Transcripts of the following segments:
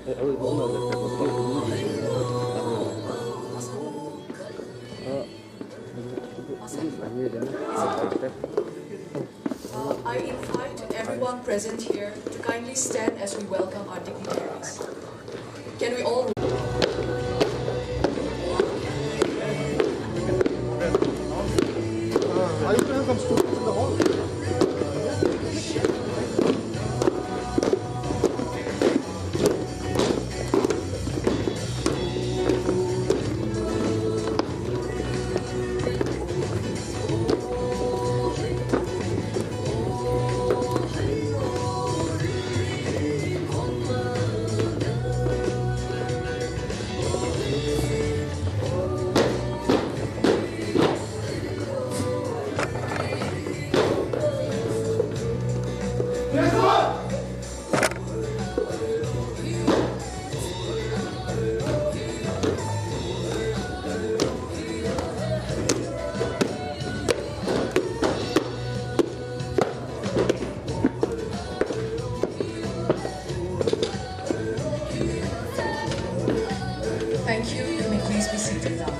I invite everyone present here to kindly stand as we welcome our dignitaries. Can we all... Are you going to have some students in the hall? Thank you. You may please be seated now.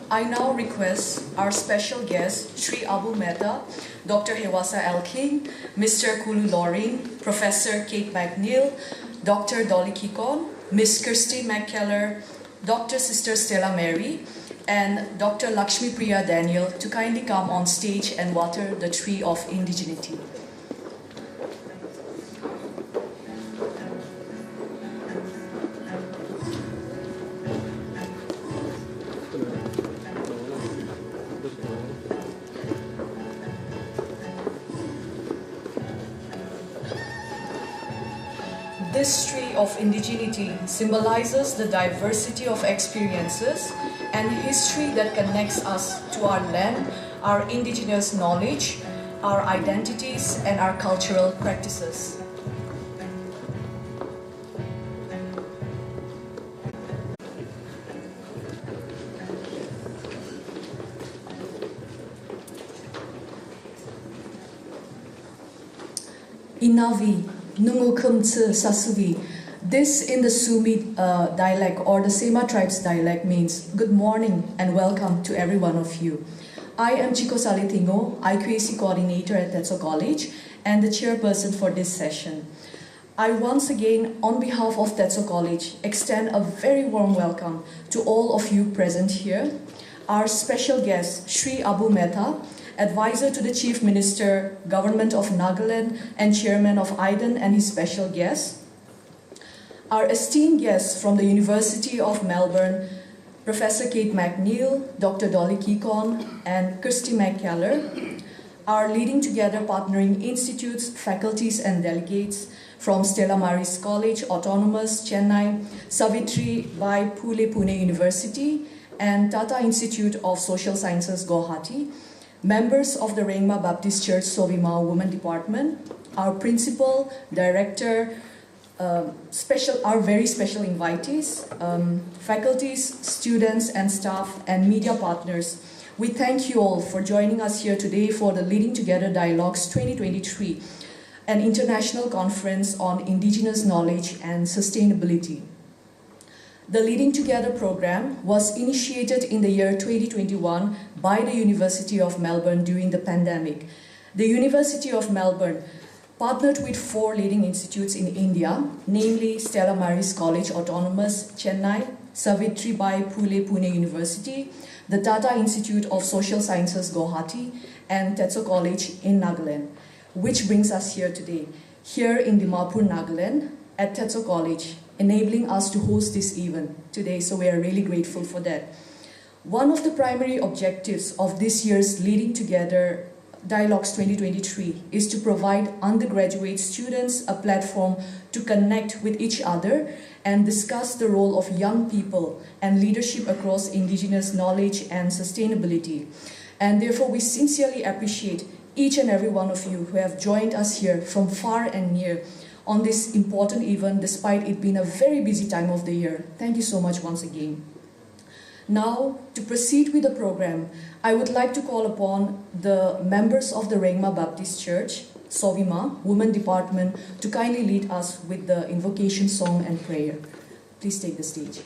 I now request our special guest, Sri Abu Mehta, Dr. Hewasa Elking, Mr. Kulu Loring, Professor Kate McNeil, Dr. Dolly Kikon, Ms. Kirsty McKellar, Dr. Sister Stella Mary, and Dr. Lakshmi Priya Daniel to kindly come on stage and water the tree of indigeneity. This tree of indigeneity symbolizes the diversity of experiences and history that connects us to our land, our indigenous knowledge, our identities, and our cultural practices. Inavi. Sasuvi. This in the Sumi dialect or the Sema tribes dialect means good morning and welcome to every one of you. I am Chico Salitingo, IQAC coordinator at Tetso College and the chairperson for this session. I once again, on behalf of Tetso College, extend a very warm welcome to all of you present here. Our special guest, Sri Abu Mehta, Advisor to the Chief Minister, Government of Nagaland, and Chairman of IDEN and his special guests. Our esteemed guests from the University of Melbourne, Professor Kate McNeil, Dr. Dolly Kikon, and Kirsty McKellar. Our Leading Together partnering institutes, faculties, and delegates from Stella Maris College, Autonomous, Chennai, Savitribai Phule Pune University, and Tata Institute of Social Sciences, Guwahati. Members of the Rengma Baptist Church Sovimau Women Department, our principal, director, our very special invitees, faculties, students and staff, and media partners. We thank you all for joining us here today for the Leading Together Dialogues 2023, an international conference on Indigenous knowledge and sustainability. The Leading Together program was initiated in the year 2021 by the University of Melbourne during the pandemic. The University of Melbourne partnered with 4 leading institutes in India, namely Stella Maris College, Autonomous, Chennai, Savitribai Phule Pune University, the Tata Institute of Social Sciences, Guwahati, and Tetso College in Nagaland, which brings us here today, here in Dimapur, Nagaland, at Tetso College, enabling us to host this event today, so we are really grateful for that. One of the primary objectives of this year's Leading Together Dialogues 2023 is to provide undergraduate students a platform to connect with each other and discuss the role of young people and leadership across Indigenous knowledge and sustainability. And therefore, we sincerely appreciate each and every one of you who have joined us here from far and near on this important event, despite it being a very busy time of the year. Thank you so much once again. Now, to proceed with the program, I would like to call upon the members of the Rengma Baptist Church, Sovima, Women Department, to kindly lead us with the invocation song and prayer. Please take the stage.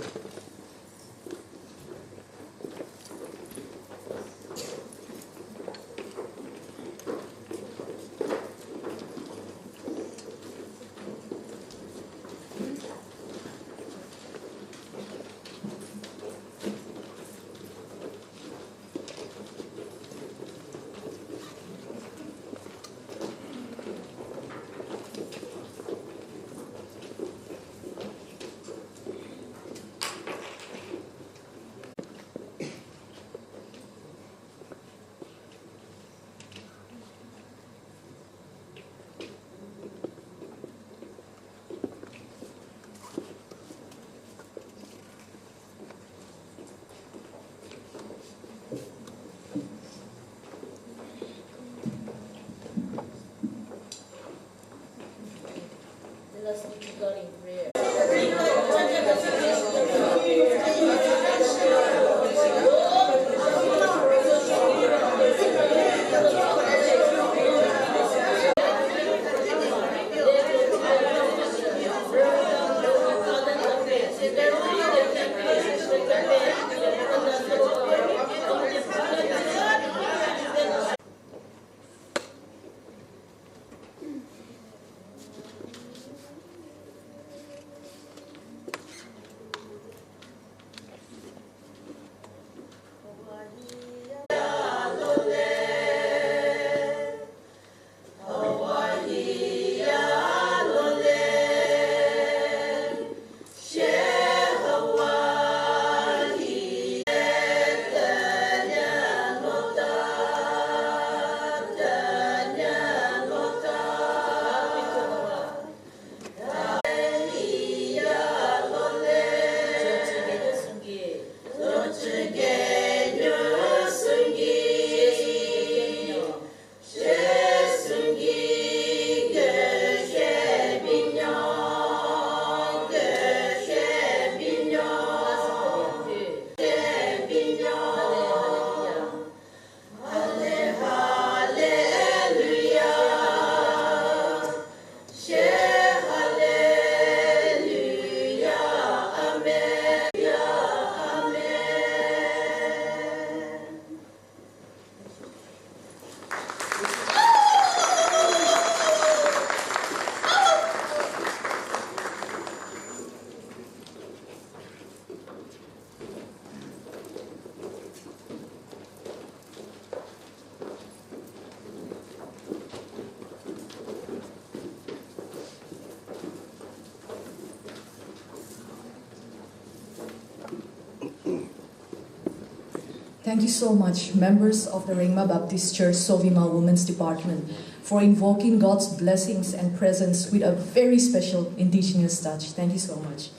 Thank you so much, members of the Rengma Baptist Church Sovima Women's Department, for invoking God's blessings and presence with a very special Indigenous touch. Thank you so much.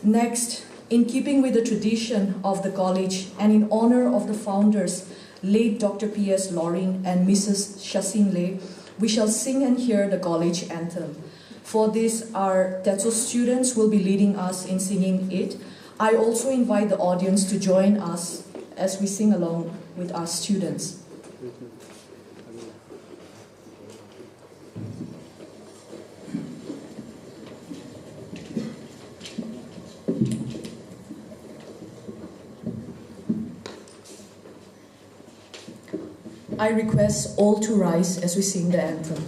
Next, in keeping with the tradition of the college and in honor of the founders, late Dr. P.S. Loring and Mrs. Shasin Le, we shall sing and hear the college anthem. For this, our Tetso students will be leading us in singing it. I also invite the audience to join us as we sing along with our students. I request all to rise as we sing the anthem.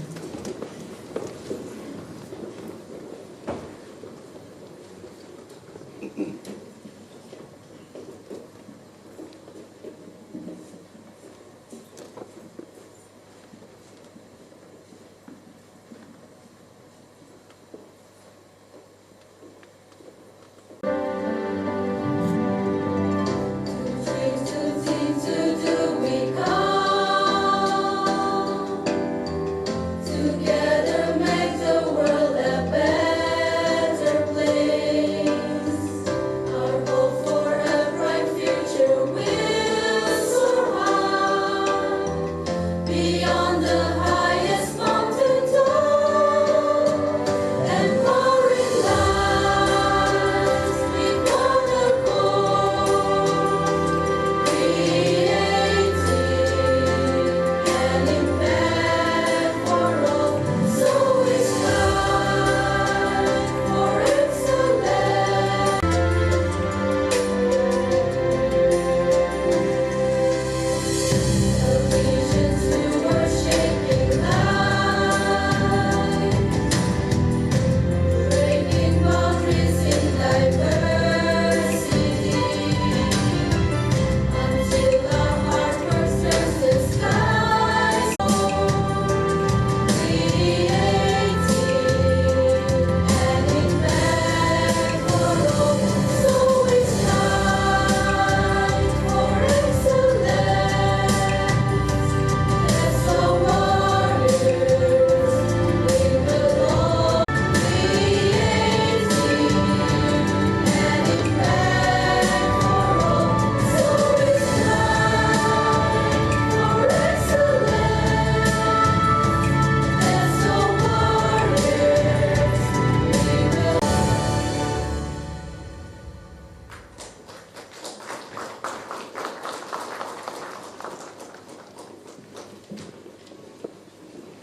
To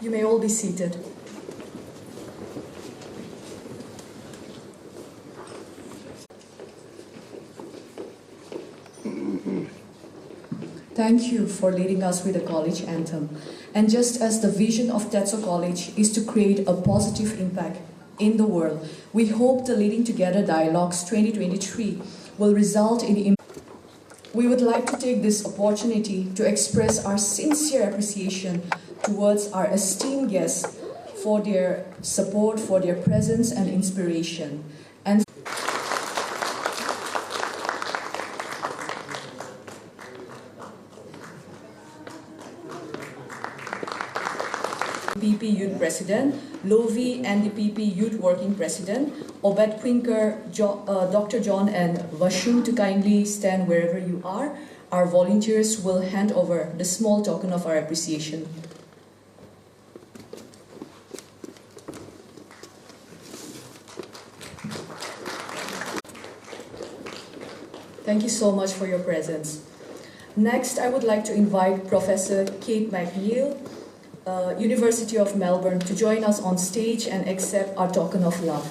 You may all be seated. Thank you for leading us with the college anthem. And just as the vision of Tetso College is to create a positive impact in the world, we hope the Leading Together Dialogues 2023 will result in. We would like to take this opportunity to express our sincere appreciation towards our esteemed guests for their support, for their presence and inspiration. And PP Youth President, Lovi NDPP Youth Working President, Obed Quinker, Dr. John and Vashum to kindly stand wherever you are. Our volunteers will hand over the small token of our appreciation. Thank you so much for your presence. Next, I would like to invite Professor Kate McNeil, University of Melbourne, to join us on stage and accept our token of love.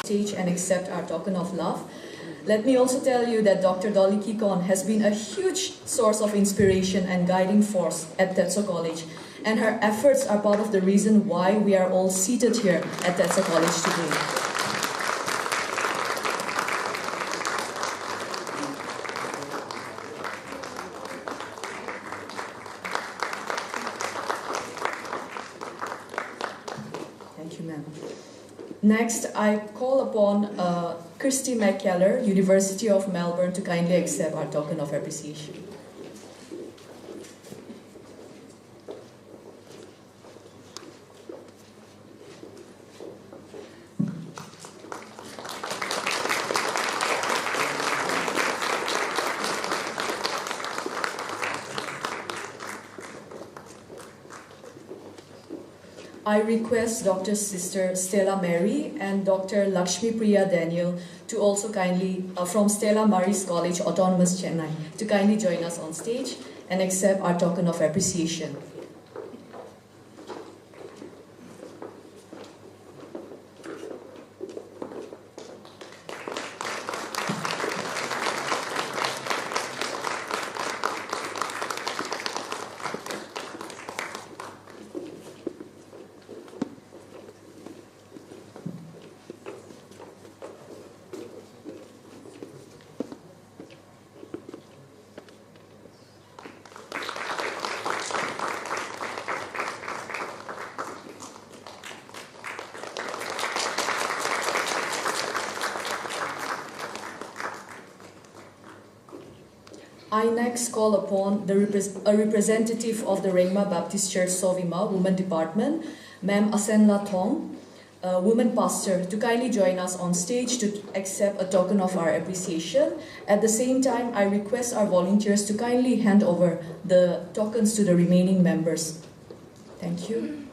Stage and accept our token of love. Let me also tell you that Dr. Dolly Kikon has been a huge source of inspiration and guiding force at Tetso College, and her efforts are part of the reason why we are all seated here at Tetso College today. Thank you, ma'am. Next, I call upon Kirsty McKellar, University of Melbourne, to kindly accept our token of appreciation. I request Dr. Sister Stella Mary and Dr. Lakshmi Priya Daniel to also kindly, from Stella Maris College, Autonomous Chennai, to kindly join us on stage and accept our token of appreciation. I next call upon a representative of the Rengma Baptist Church Sovima Women Department, Ma'am Asenla Thong, Women Pastor, to kindly join us on stage to accept a token of our appreciation. At the same time, I request our volunteers to kindly hand over the tokens to the remaining members. Thank you.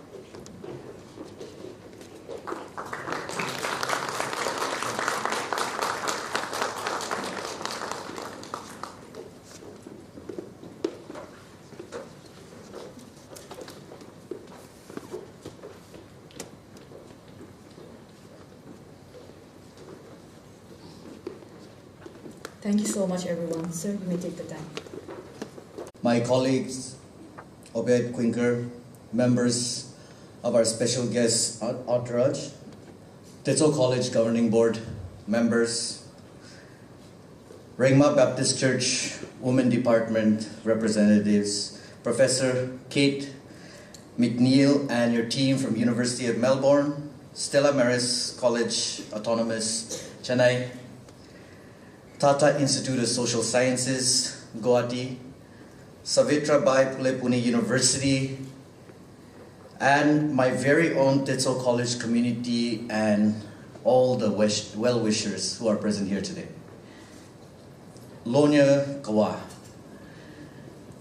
Thank you so much, everyone. Sir, you may take the time. My colleagues, Obed Quinker, members of our special guest entourage, Tetso College Governing Board members, Rengma Baptist Church Women Department representatives, Professor Kate McNeil and your team from University of Melbourne, Stella Maris College, Autonomous, Chennai, Tata Institute of Social Sciences, Guwahati, Savitribai Phule Pune University, and my very own Tetso College community and all the well-wishers who are present here today. Lonya Kawa.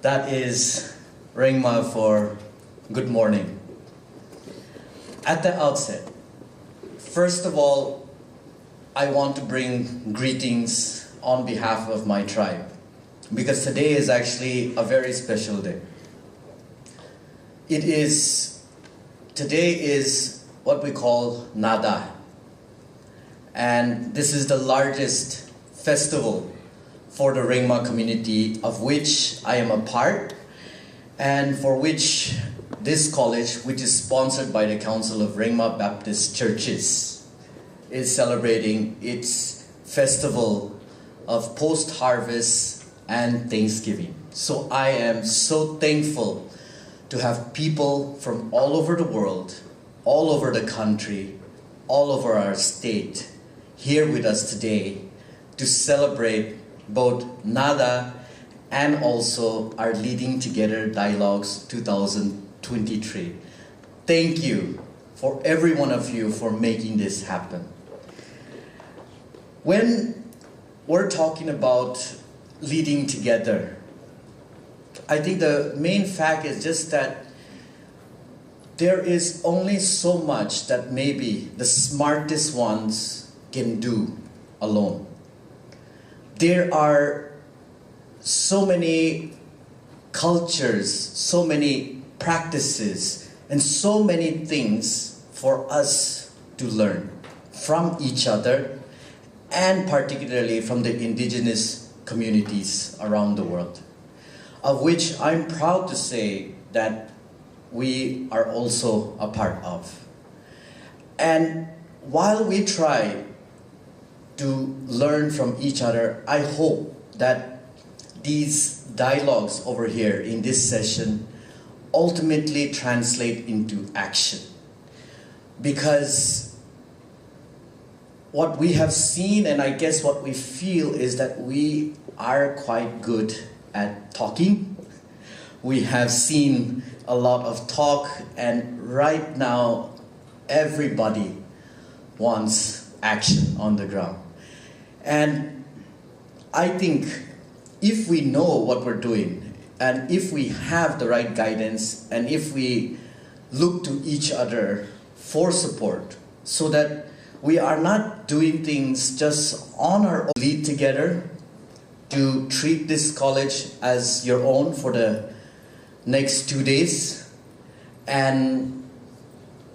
That is Rengma for good morning. At the outset, first of all, I want to bring greetings on behalf of my tribe, because today is actually a very special day. Today is what we call Nada, and this is the largest festival for the Rengma community, of which I am a part, and for which this college, which is sponsored by the Council of Rengma Baptist Churches, is celebrating its festival of post-harvest and Thanksgiving. So I am so thankful to have people from all over the world, all over the country, all over our state here with us today to celebrate both Nada and also our Leading Together Dialogues 2023. Thank you for every one of you for making this happen. When we're talking about leading together, I think the main fact is just that there is only so much that maybe the smartest ones can do alone. There are so many cultures, so many practices, and so many things for us to learn from each other, and particularly from the indigenous communities around the world, of which I'm proud to say that we are also a part of. And while we try to learn from each other, I hope that these dialogues over here in this session ultimately translate into action. Because what we have seen, and I guess what we feel, is that we are quite good at talking. We have seen a lot of talk, and right now everybody wants action on the ground. And I think if we know what we're doing, and if we have the right guidance, and if we look to each other for support, so that we are not doing things just on our own, lead together to treat this college as your own for the next 2 days, and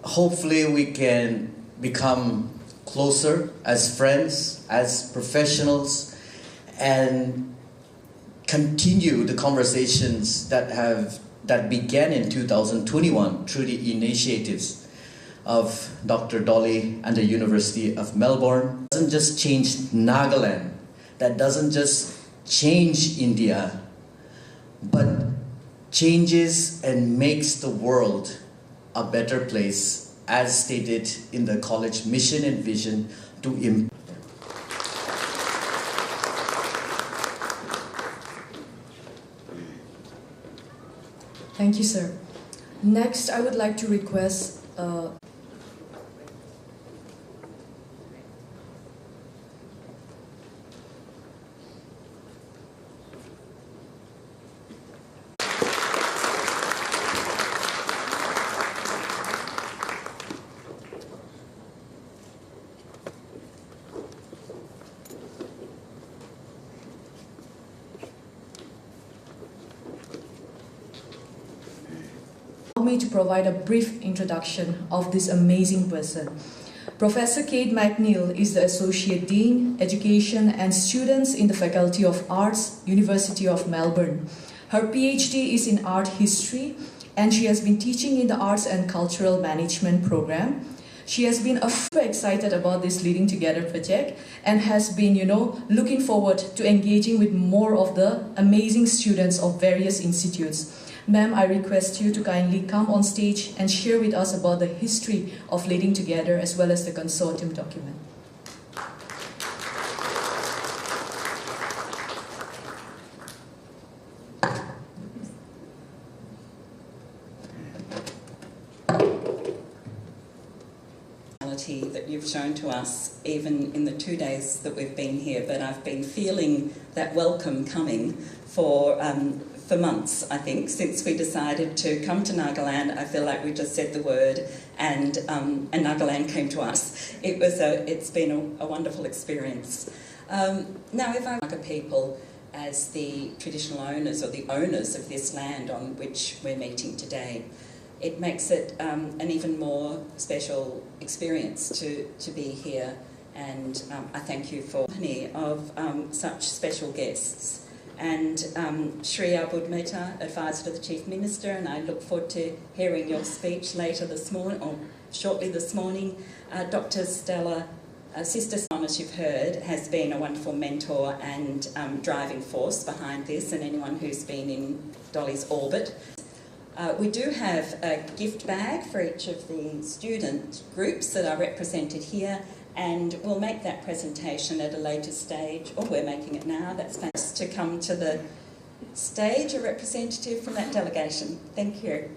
hopefully we can become closer as friends, as professionals, and continue the conversations that began in 2021 through the initiatives of Dr. Dolly and the University of Melbourne. It doesn't just change Nagaland, that doesn't just change India, but changes and makes the world a better place, as stated in the college mission and vision to improve. Thank you, sir. Next, I would like to request me to provide a brief introduction of this amazing person. Professor Kate McNeil is the Associate Dean, Education and Students in the Faculty of Arts, University of Melbourne. Her PhD is in Art History, and she has been teaching in the Arts and Cultural Management program. She has been super excited about this Leading Together project and has been, looking forward to engaging with more of the amazing students of various institutes. Ma'am, I request you to kindly come on stage and share with us about the history of Leading Together as well as the consortium document. That you've shown to us even in the 2 days that we've been here, but I've been feeling that welcome coming for for months, I think, since we decided to come to Nagaland. I feel like we just said the word and Nagaland came to us. It's been a wonderful experience. Now, if I Naga people as the traditional owners or the owners of this land on which we're meeting today, it makes it an even more special experience to be here, and I thank you for the company of such special guests. And Shri Abud Mehta, Advisor to the Chief Minister, and I look forward to hearing your speech later this morning, or shortly this morning. Dr. Stella, Sister Sam, as you've heard, has been a wonderful mentor and driving force behind this, and anyone who's been in Dolly's orbit. We do have a gift bag for each of the student groups that are represented here, and we'll make that presentation at a later stage, or we're making it now. That's fantastic. To come to the stage, a representative from that delegation. Thank you.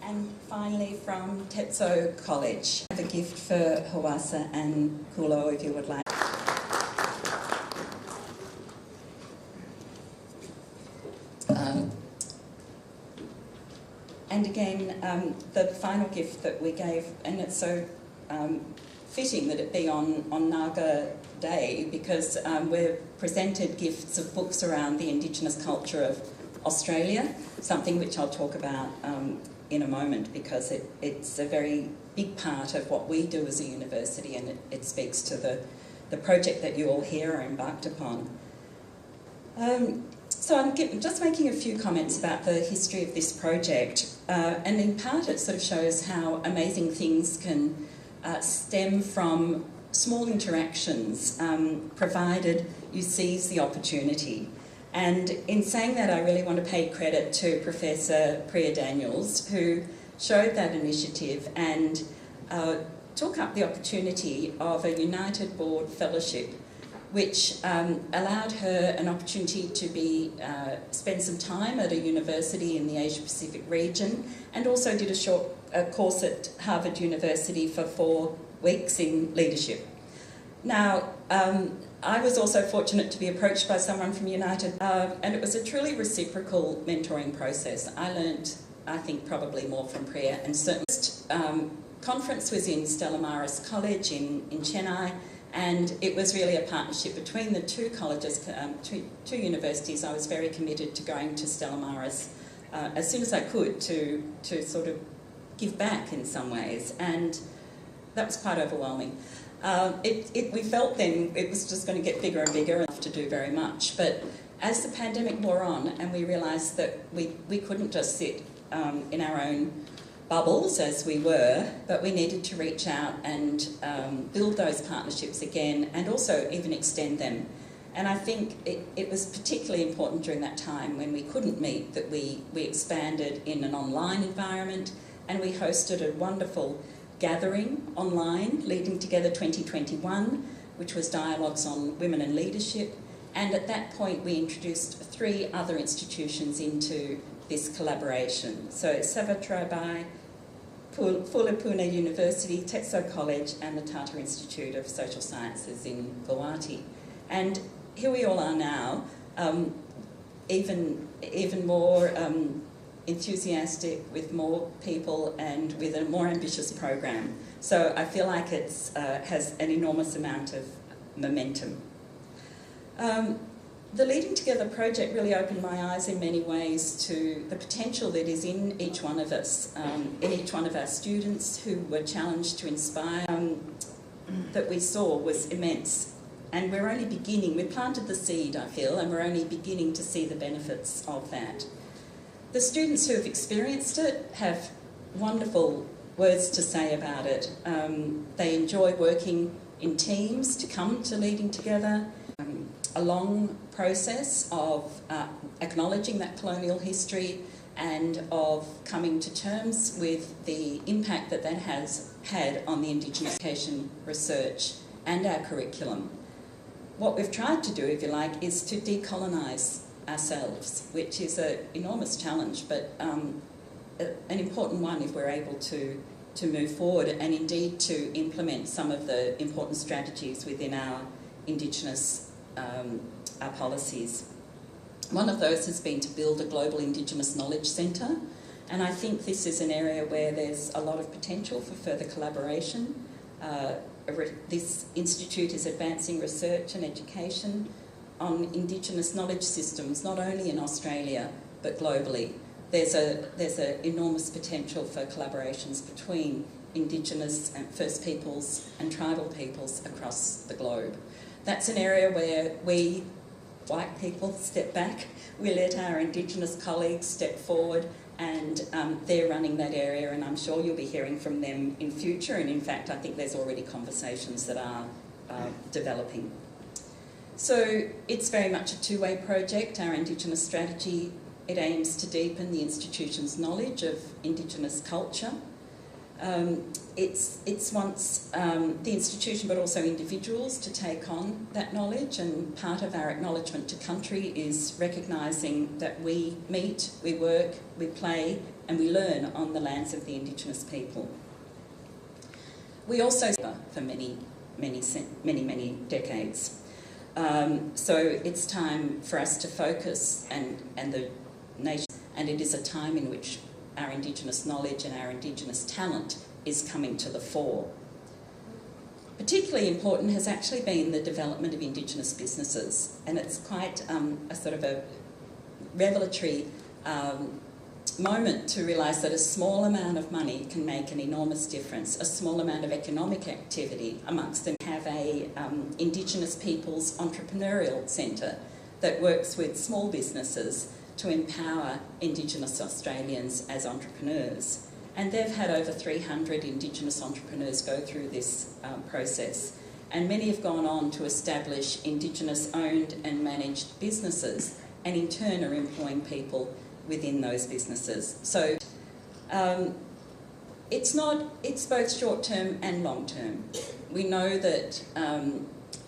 And finally, from Tetso College, I have a gift for Hawassa and Kulo, if you would like. And again, the final gift that we gave, and it's so fitting that it be on Naga Day, because we've presented gifts of books around the Indigenous culture of Australia, something which I'll talk about in a moment, because it's a very big part of what we do as a university, and it speaks to the project that you all here are embarked upon. So I'm just making a few comments about the history of this project, and in part it sort of shows how amazing things can stem from small interactions, provided you seize the opportunity. And in saying that, I really want to pay credit to Professor Priya Daniels, who showed that initiative and took up the opportunity of a United Board Fellowship, which allowed her an opportunity to spend some time at a university in the Asia Pacific region, and also did a short course at Harvard University for 4 weeks in leadership. Now, I was also fortunate to be approached by someone from United, and it was a truly reciprocal mentoring process. I learned, I think, probably more from Priya, and certainly conference was in Stella Maris College in Chennai, and it was really a partnership between the two colleges, two universities. I was very committed to going to Stella Maris as soon as I could to sort of give back in some ways, and that was quite overwhelming. We felt then it was just going to get bigger and bigger, enough to do very much. But as the pandemic wore on, and we realised that we couldn't just sit in our own bubbles as we were, but we needed to reach out and build those partnerships again, and also even extend them. And I think it was particularly important during that time when we couldn't meet that we expanded in an online environment, and we hosted a wonderful gathering online, Leading Together 2021, which was dialogues on women and leadership. And at that point, we introduced 3 other institutions into this collaboration. So Savitribai Phule Pune University, Tetso College, and the Tata Institute of Social Sciences in Guwahati. And here we all are now, even more enthusiastic, with more people and with a more ambitious program. So I feel like it has an enormous amount of momentum. The Leading Together project really opened my eyes in many ways to the potential that is in each one of us, in each one of our students who were challenged to inspire, that we saw was immense. And we're only beginning, we planted the seed, I feel, and we're only beginning to see the benefits of that. The students who have experienced it have wonderful words to say about it. They enjoy working in teams to come to leading together. A long process of acknowledging that colonial history and of coming to terms with the impact that that has had on the Indigenous education research and our curriculum. What we've tried to do, if you like, is to decolonise ourselves, which is an enormous challenge, but an important one if we're able to move forward and indeed to implement some of the important strategies within our Indigenous our policies. One of those has been to build a global Indigenous Knowledge Centre, and I think this is an area where there's a lot of potential for further collaboration. This institute is advancing research and education on Indigenous knowledge systems, not only in Australia but globally. There's an enormous potential for collaborations between Indigenous and First Peoples and tribal peoples across the globe. That's an area where we, white people, step back. We let our Indigenous colleagues step forward, and they're running that area, and I'm sure you'll be hearing from them in future, and in fact I think there's already conversations that are developing. So it's very much a two-way project, our Indigenous strategy. It aims to deepen the institution's knowledge of Indigenous culture. It's wants the institution but also individuals to take on that knowledge, and part of our acknowledgement to country is recognising that we meet, we work, we play and we learn on the lands of the Indigenous people. We also for many decades. So it's time for us to focus and the nation, and it is a time in which our Indigenous knowledge and our Indigenous talent is coming to the fore. Particularly important has actually been the development of Indigenous businesses, and it's quite a sort of a revelatory moment to realise that a small amount of money can make an enormous difference. A small amount of economic activity amongst them. Have a Indigenous Peoples Entrepreneurial Centre that works with small businesses to empower Indigenous Australians as entrepreneurs. And they've had over 300 Indigenous entrepreneurs go through this process. And many have gone on to establish Indigenous owned and managed businesses, and in turn are employing people within those businesses. So it's both short term and long term. We know that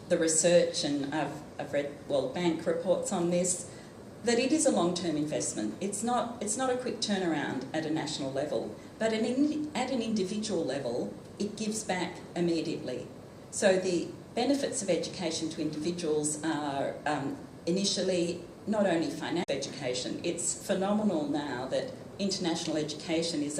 the research, and I've read World Bank reports on this, that it is a long-term investment. It's not a quick turnaround at a national level, but at an individual level, it gives back immediately. So the benefits of education to individuals are initially not only financial education. It's phenomenal now that international education is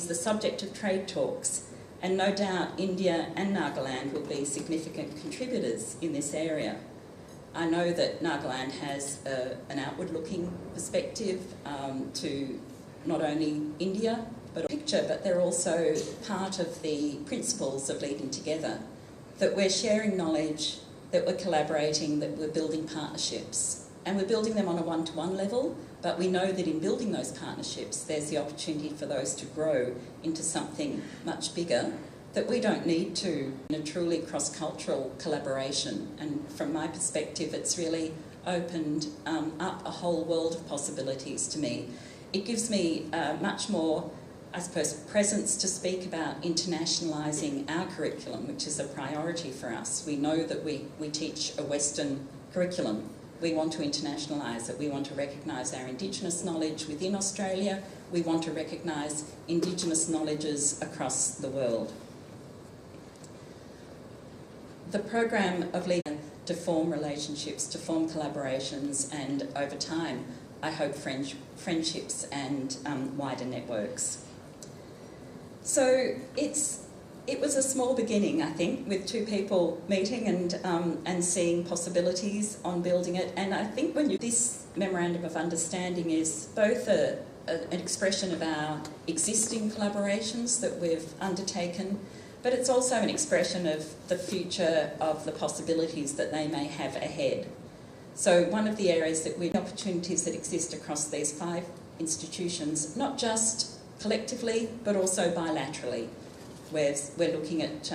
the subject of trade talks, and no doubt India and Nagaland will be significant contributors in this area. I know that Nagaland has an outward-looking perspective to not only India, but they're also part of the principles of leading together, that we're sharing knowledge, that we're collaborating, that we're building partnerships. And we're building them on a one-to-one level, but we know that in building those partnerships, there's the opportunity for those to grow into something much bigger, that we don't need to in a truly cross-cultural collaboration. And from my perspective, it's really opened up a whole world of possibilities to me. It gives me much more, I suppose, presence to speak about internationalising our curriculum, which is a priority for us. We know that we teach a Western curriculum. We want to internationalise it. We want to recognise our Indigenous knowledge within Australia. We want to recognise Indigenous knowledges across the world. The program of leading to form relationships, to form collaborations, and over time, I hope friendships and wider networks. So it was a small beginning, I think, with two people meeting and seeing possibilities on building it. And I think this Memorandum of Understanding is both an expression of our existing collaborations that we've undertaken, but it's also an expression of the future of the possibilities that they may have ahead. So one of the areas that opportunities that exist across these 5 institutions, not just collectively, but also bilaterally. We're looking at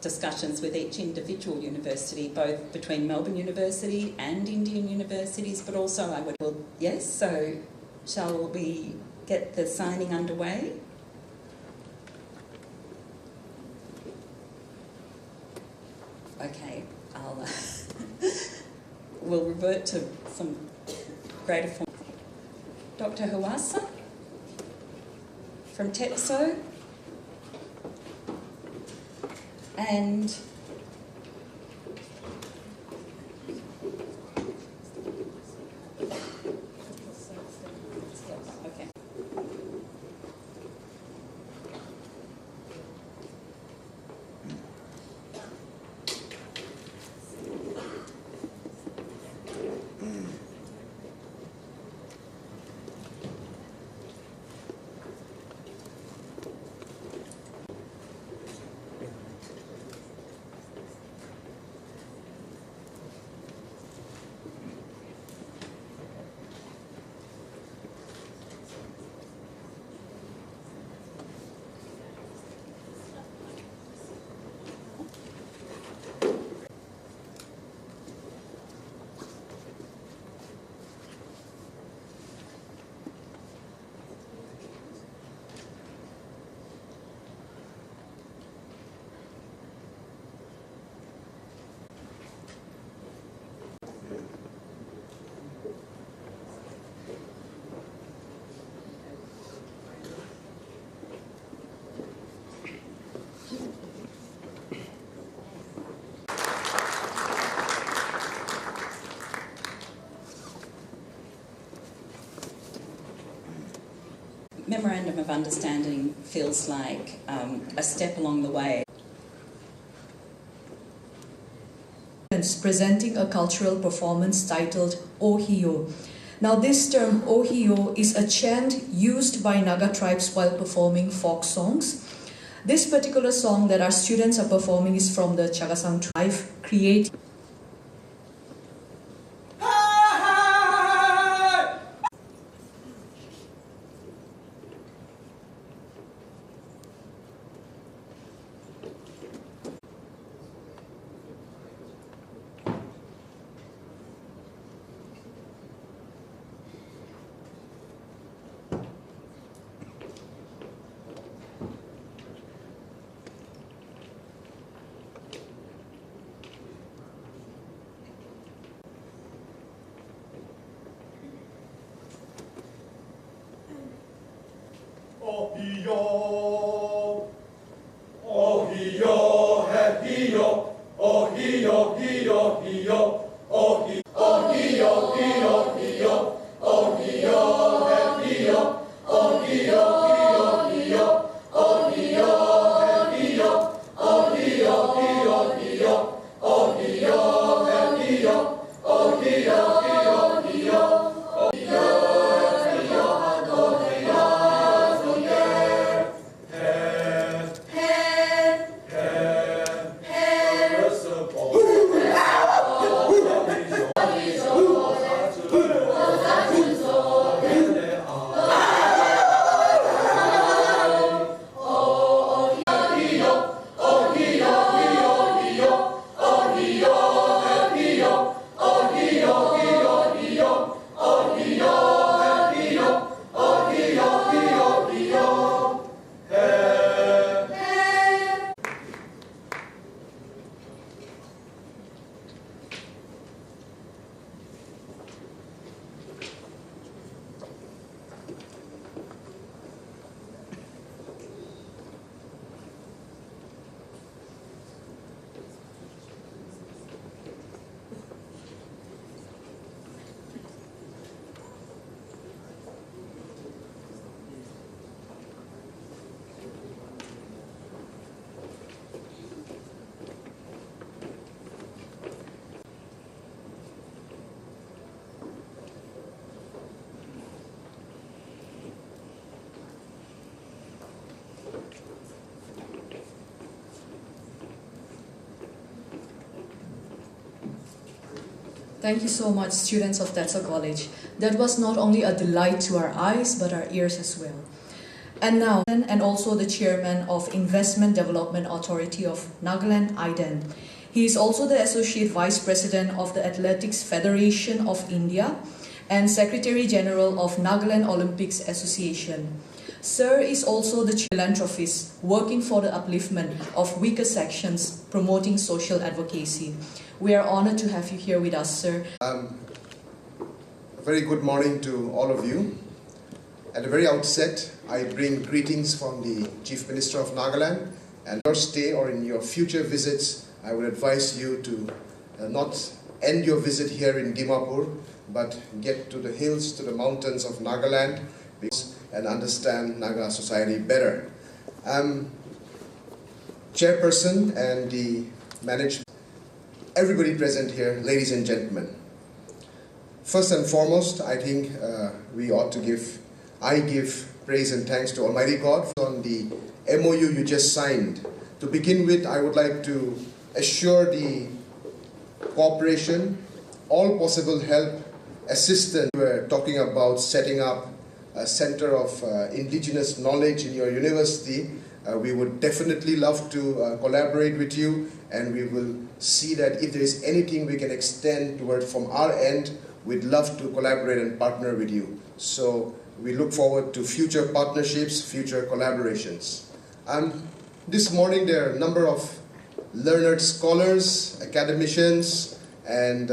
discussions with each individual university, both between Melbourne University and Indian universities, but also yes, so shall we get the signing underway? Okay, we'll revert to some greater form. Dr. Huasa from Tetso, and okay. Memorandum of Understanding feels like a step along the way. Presenting a cultural performance titled Ohio. Now this term Ohio is a chant used by Naga tribes while performing folk songs. This particular song that our students are performing is from the Chagasang tribe, created Ohio, Ohio, Ohio, Ohio, Ohio, Ohio, Ohio, Ohio, Ohio, Thank you so much, students of Tetso College. That was not only a delight to our eyes, but our ears as well. and now and also the chairman of Investment Development Authority of Nagaland, IDEN. He is also the Associate Vice President of the Athletics Federation of India and Secretary General of Nagaland Olympics Association. Sir is also the philanthropist working for the upliftment of weaker sections, promoting social advocacy. We are honored to have you here with us, sir. A very good morning to all of you. At the very outset, I bring greetings from the Chief Minister of Nagaland, and your stay or in your future visits, I would advise you to not end your visit here in Dimapur, but get to the hills, to the mountains of Nagaland, and understand Naga society better. Chairperson and the management, everybody present here, ladies and gentlemen. First and foremost, I think I give praise and thanks to Almighty God on the MOU you just signed. To begin with, I would like to assure the cooperation, all possible help, assistance. We're talking about setting up a center of Indigenous knowledge in your university. We would definitely love to collaborate with you, and we will see that if there is anything we can extend toward from our end, we'd love to collaborate and partner with you. So we look forward to future partnerships, future collaborations. This morning there are a number of learned scholars, academicians, and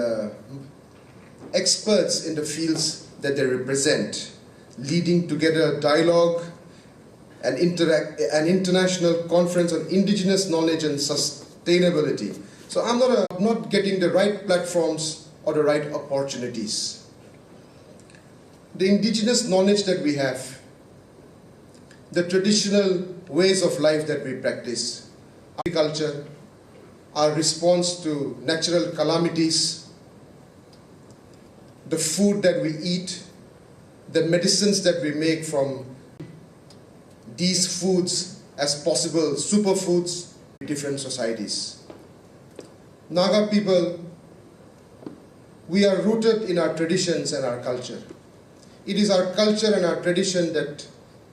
experts in the fields that they represent, leading together a dialogue, an international conference on Indigenous knowledge and sustainability. So I'm not getting the right platforms or the right opportunities. The indigenous knowledge that we have, the traditional ways of life that we practice, agriculture, our response to natural calamities, the food that we eat, the medicines that we make from these foods as possible superfoods in different societies. Naga people, we are rooted in our traditions and our culture. It is our culture and our tradition that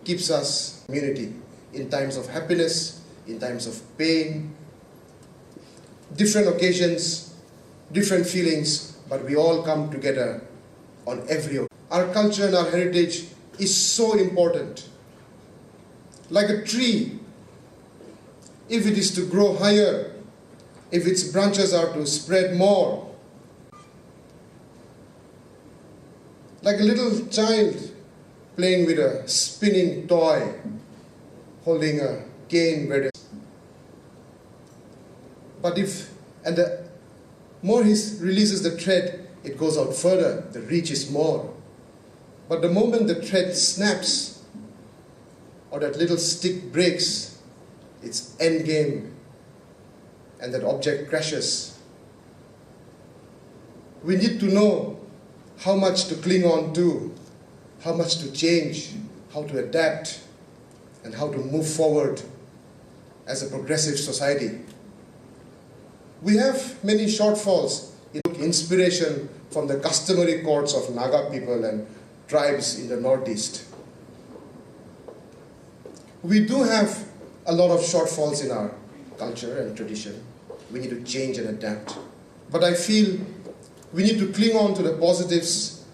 keeps us community in times of happiness, in times of pain, different occasions, different feelings, but we all come together on every occasion. Our culture and our heritage is so important. Like a tree, if it is to grow higher, if its branches are to spread more, like a little child playing with a spinning toy, holding a cane where the more he releases the thread, it goes out further, the reach is more. But the moment the thread snaps, or that little stick breaks, it's end game, and that object crashes. We need to know how much to cling on to, how much to change, how to adapt, and how to move forward as a progressive society. We have many shortfalls. We took inspiration from the customary courts of Naga people and tribes in the Northeast. We do have a lot of shortfalls in our culture and tradition. We need to change and adapt. But I feel we need to cling on to the positives,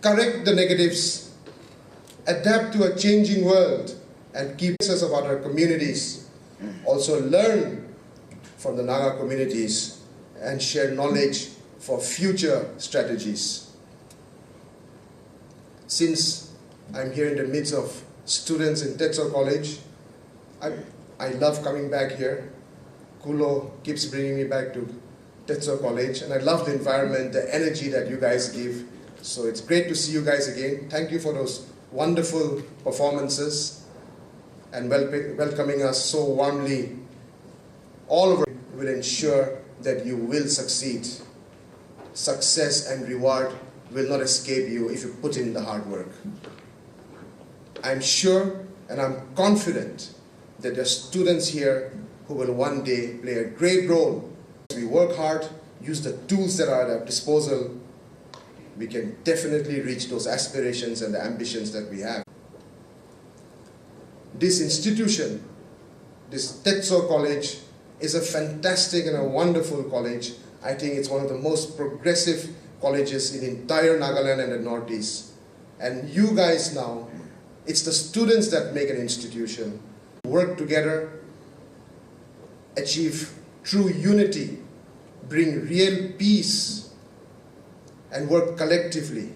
correct the negatives, adapt to a changing world, and keep access of other communities. Also learn from the Naga communities and share knowledge for future strategies. Since I'm here in the midst of students in Tetso College, I love coming back here. Kulo keeps bringing me back to Tetso College, and I love the environment, the energy that you guys give. So it's great to see you guys again. Thank you for those wonderful performances and welcoming us so warmly. All of it will ensure that you will succeed. Success and reward will not escape you if you put in the hard work. I'm sure and I'm confident that there are students here who will one day play a great role. As we work hard, use the tools that are at our disposal, we can definitely reach those aspirations and the ambitions that we have. this institution, this Tetso College, is a fantastic and a wonderful college. I think it's one of the most progressive colleges in entire Nagaland and the Northeast. And you guys now, it's the students that make an institution. Work together, achieve true unity, bring real peace, and work collectively.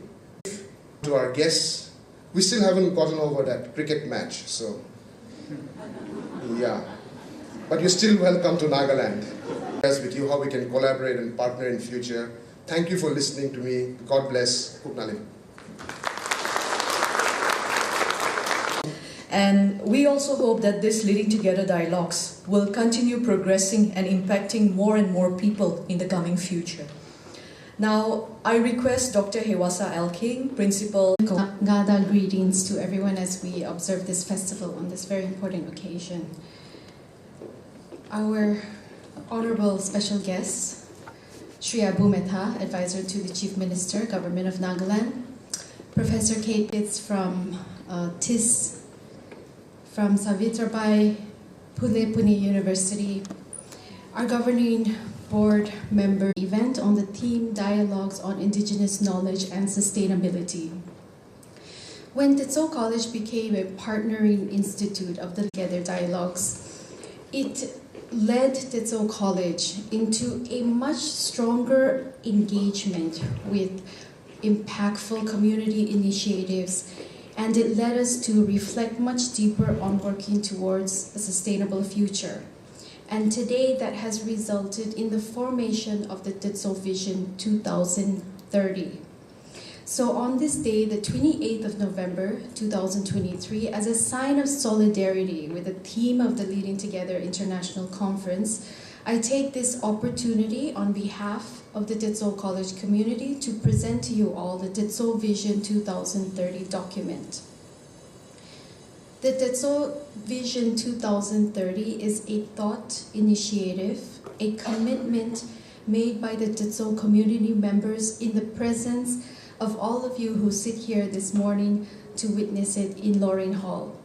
To our guests, we still haven't gotten over that cricket match, so yeah. But you're still welcome to Nagaland. With you how we can collaborate and partner in future. Thank you for listening to me. God bless. Kuknalim. And we also hope that this Leading Together dialogues will continue progressing and impacting more and more people in the coming future. Now, I request Dr. Hewasa L. King, Principal. Gada greetings to everyone as we observe this festival on this very important occasion. Our honorable special guest, Sri Abu Mehta, Advisor to the Chief Minister, Government of Nagaland, Professor Kate Pitts from TIS, from Savitribai Phule Pune University, our governing board member event on the theme Dialogues on Indigenous Knowledge and Sustainability. When Tetso College became a partnering institute of the Together Dialogues, it led Tetso College into a much stronger engagement with impactful community initiatives, and it led us to reflect much deeper on working towards a sustainable future. And today that has resulted in the formation of the Tetso Vision 2030. So on this day, the 28th of November 2023, as a sign of solidarity with the theme of the Leading Together International Conference, I take this opportunity on behalf of the Tetso College community to present to you all the Tetso Vision 2030 document. The Tetso Vision 2030 is a thought initiative, a commitment made by the Tetso community members in the presence of all of you who sit here this morning to witness it in Loring Hall.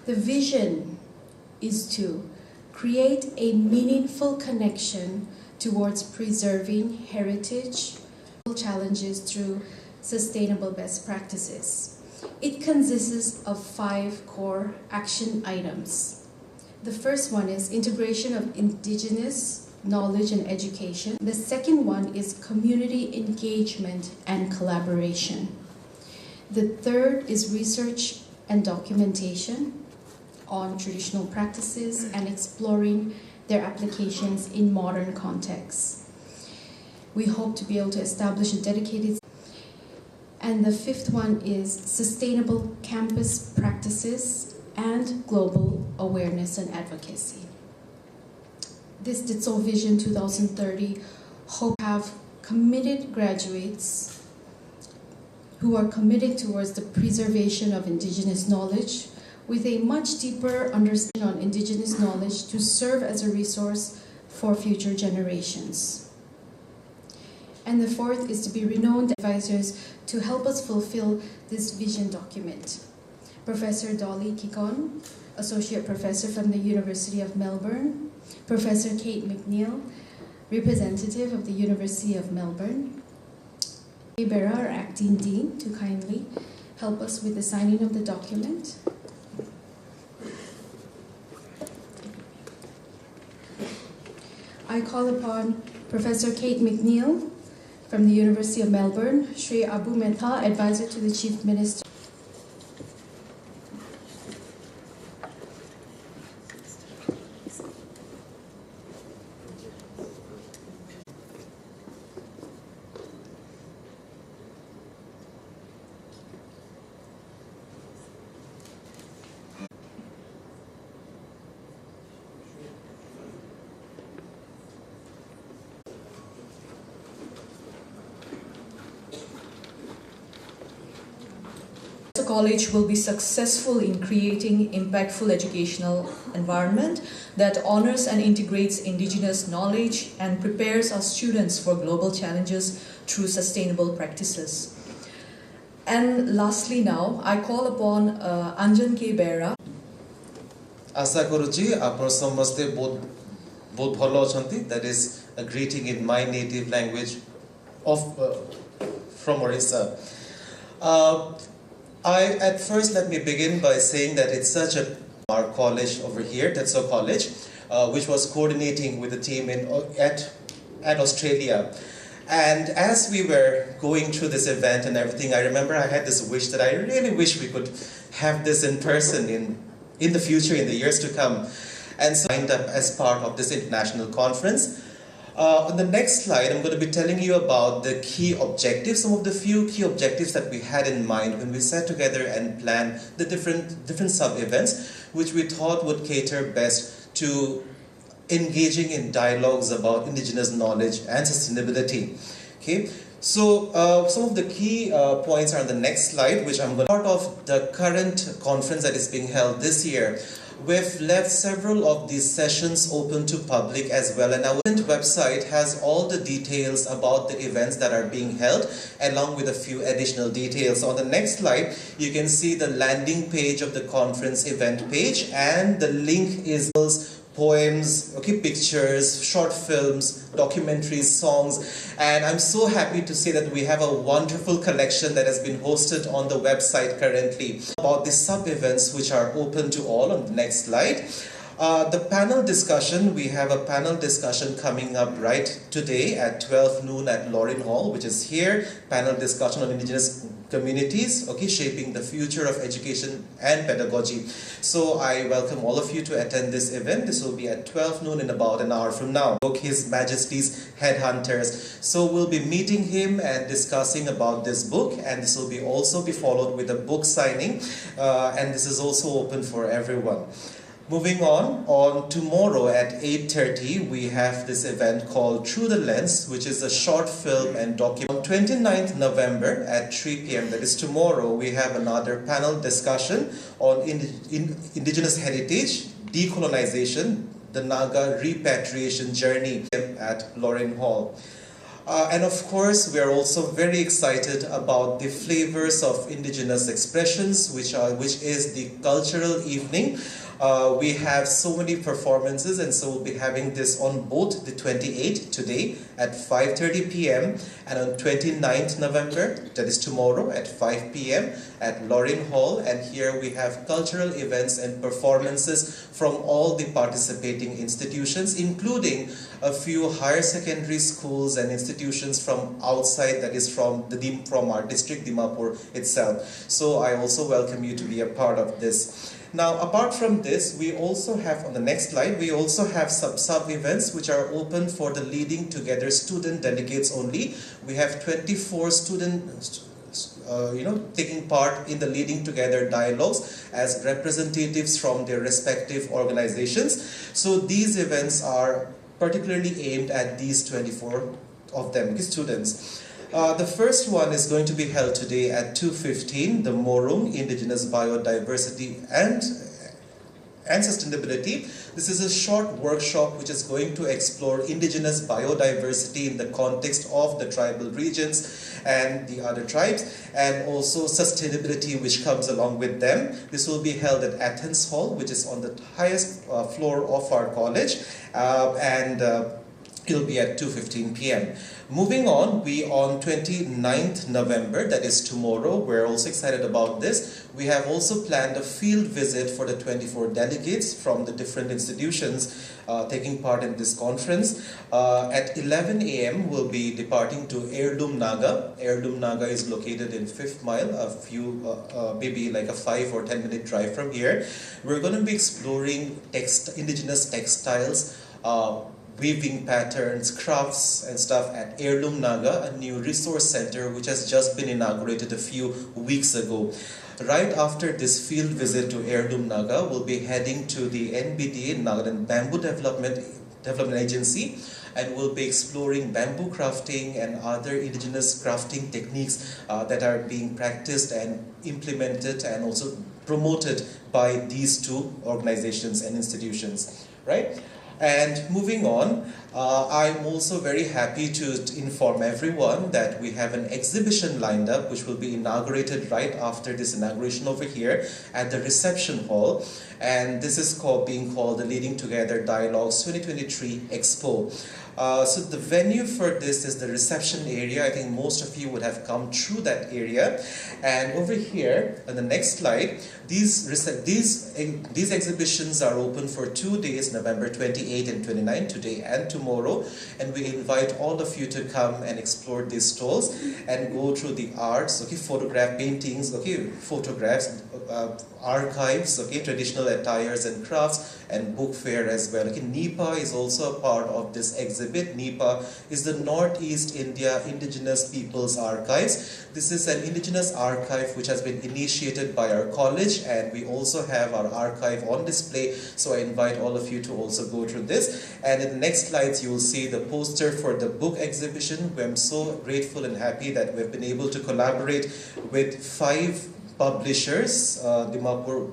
The vision is to create a meaningful connection towards preserving heritage challenges through sustainable best practices. It consists of 5 core action items. The first one is integration of Indigenous knowledge and education. The second one is community engagement and collaboration. The third is research and documentation on traditional practices and exploring their applications in modern contexts. We hope to be able to establish a dedicated. And the fifth one is sustainable campus practices and global awareness and advocacy. This Tetso Vision 2030 hope to have committed graduates who are committed towards the preservation of Indigenous knowledge with a much deeper understanding on Indigenous knowledge to serve as a resource for future generations. And the fourth is to be renowned advisors to help us fulfill this vision document. Professor Dolly Kikon, Associate Professor from the University of Melbourne, Professor Kate McNeil, representative of the University of Melbourne, Bera, our acting dean, to kindly help us with the signing of the document. I call upon Professor Kate McNeil from the University of Melbourne, Sri Abu Mehta, Advisor to the Chief Minister. College will be successful in creating impactful educational environment that honors and integrates Indigenous knowledge and prepares our students for global challenges through sustainable practices. And lastly now, I call upon Anjan K. Bera. आशा करुची आपण समस्ते बहुत भलो अछंती. That is a greeting in my native language from Orissa. At first, let me begin by saying that it's such our college over here, Tetso College, which was coordinating with the team at Australia. And as we were going through this event and everything, I remember I had this wish that I really wish we could have this in person in the future, in the years to come. And so I signed up as part of this international conference. On the next slide, I'm going to be telling you about the key objectives, some of the few key objectives that we had in mind when we sat together and planned the different sub-events, which we thought would cater best to engaging in dialogues about Indigenous knowledge and sustainability. Okay, so some of the key points are on the next slide, which I'm going to part of the current conference that is being held this year. We've left several of these sessions open to public as well, and our website has all the details about the events that are being held, along with a few additional details. So on the next slide, you can see the landing page of the conference event page, and the link is poems, okay, pictures, short films, documentaries, songs, and I'm so happy to say that we have a wonderful collection that has been hosted on the website currently about the sub-events which are open to all. On the next slide, the panel discussion, we have a panel discussion coming up right today at 12 noon at Lorin Hall, which is here, panel discussion on Indigenous communities, okay, shaping the future of education and pedagogy. So I welcome all of you to attend this event. This will be at 12 noon in about an hour from now. His Majesty's Headhunters. So we'll be meeting him and discussing about this book, and this will be also be followed with a book signing, and this is also open for everyone. Moving on tomorrow at 8:30, we have this event called Through the Lens, which is a short film and document. On 29th November at 3 p.m., that is tomorrow, we have another panel discussion on Indigenous heritage, decolonization, the Naga repatriation journey at Lorin Hall. And of course, we are also very excited about the flavors of Indigenous expressions, which is the cultural evening. We have so many performances, and so we'll be having this on both the 28th today at 5:30 p.m. and on 29th November, that is tomorrow at 5 p.m. at Lorin Hall. And here we have cultural events and performances from all the participating institutions, including a few higher secondary schools and institutions from outside, that is from our district, Dimapur itself. So I also welcome you to be a part of this. Now, apart from this, we also have, on the next slide, we also have sub-events which are open for the Leading Together student delegates only. We have 24 students taking part in the Leading Together dialogues as representatives from their respective organizations. So these events are particularly aimed at these 24 of them, students. The first one is going to be held today at 2:15, the Morung, Indigenous Biodiversity and Sustainability. This is a short workshop which is going to explore Indigenous biodiversity in the context of the tribal regions and the other tribes, and also sustainability which comes along with them. This will be held at Athens Hall, which is on the highest floor of our college, and it'll be at 2:15 p.m. Moving on, on 29th November, that is tomorrow, we're also excited about this. We have also planned a field visit for the 24 delegates from the different institutions taking part in this conference. At 11 a.m., we'll be departing to Heirloom Naga. Heirloom Naga is located in 5th Mile, maybe like a 5 or 10 minute drive from here. We're going to be exploring Indigenous textiles, weaving patterns, crafts and stuff at Heirloom Naga, a new resource center which has just been inaugurated a few weeks ago. Right after this field visit to Heirloom Naga, we'll be heading to the NBDA, Nagaland Bamboo Development Agency, and we'll be exploring bamboo crafting and other indigenous crafting techniques that are being practiced and implemented and also promoted by these two organizations and institutions, right? And moving on, I'm also very happy to inform everyone that we have an exhibition lined up which will be inaugurated right after this inauguration over here at the reception hall. And this is being called the Leading Together Dialogues 2023 Expo. So the venue for this is the reception area. I think most of you would have come through that area. And over here, on the next slide, these exhibitions are open for 2 days, November 28 and 29, today and tomorrow. And we invite all of you to come and explore these stalls and go through the arts, okay, photograph paintings, okay, photographs, archives, okay, traditional attires and crafts, and book fair as well. Okay, NEPA is also a part of this exhibit. NEPA is the Northeast India Indigenous Peoples Archives. This is an indigenous archive which has been initiated by our college, and we also have our archive on display, so I invite all of you to also go through this. And in the next slides you will see the poster for the book exhibition. I'm so grateful and happy that we've been able to collaborate with 5 publishers, Dimapur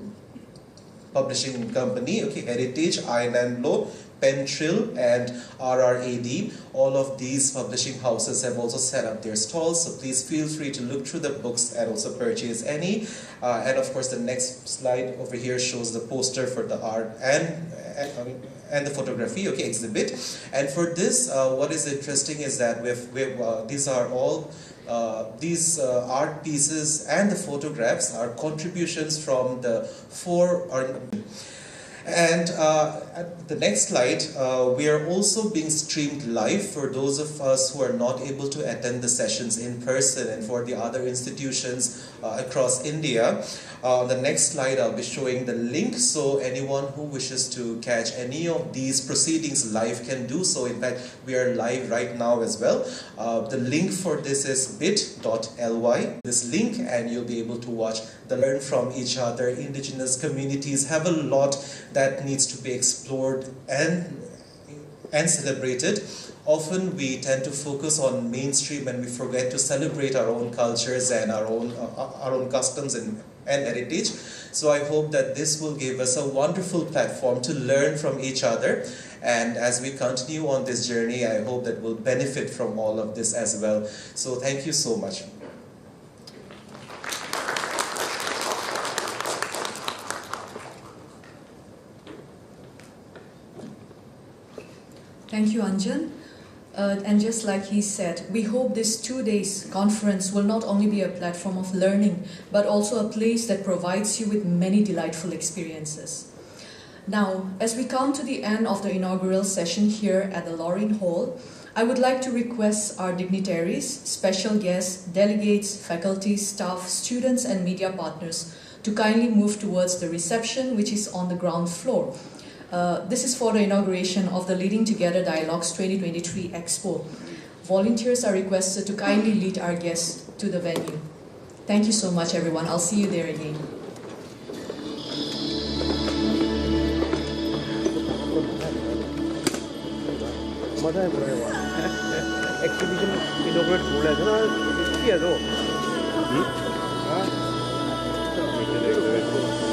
Publishing Company, okay, Heritage, Island Law, Pentrill, and RRAD. All of these publishing houses have also set up their stalls, so please feel free to look through the books and also purchase any. And of course, the next slide over here shows the poster for the art and the photography, okay, exhibit. And for this, what is interesting is that these are all these art pieces and the photographs are contributions from the 4. And at the next slide, we are also being streamed live for those of us who are not able to attend the sessions in person, and for the other institutions across India. On the next slide, I'll be showing the link, so anyone who wishes to catch any of these proceedings live can do so. In fact, we are live right now as well. The link for this is bit.ly, this link, and you'll be able to watch the Learn from Each Other. Indigenous communities have a lot that needs to be explored and celebrated. Often we tend to focus on mainstream and we forget to celebrate our own cultures and our own customs and heritage. So I hope that this will give us a wonderful platform to learn from each other. And as we continue on this journey, I hope that we'll benefit from all of this as well. So thank you so much. Thank you, Anjan. And just like he said, we hope this 2 days conference will not only be a platform of learning, but also a place that provides you with many delightful experiences. Now, as we come to the end of the inaugural session here at the Lorraine Hall, I would like to request our dignitaries, special guests, delegates, faculty, staff, students, and media partners to kindly move towards the reception, which is on the ground floor. This is for the inauguration of the Leading Together Dialogues 2023 Expo. Volunteers are requested to kindly lead our guests to the venue. Thank you so much, everyone. I'll see you there again. Exhibition inaugurate हो रहा है ना,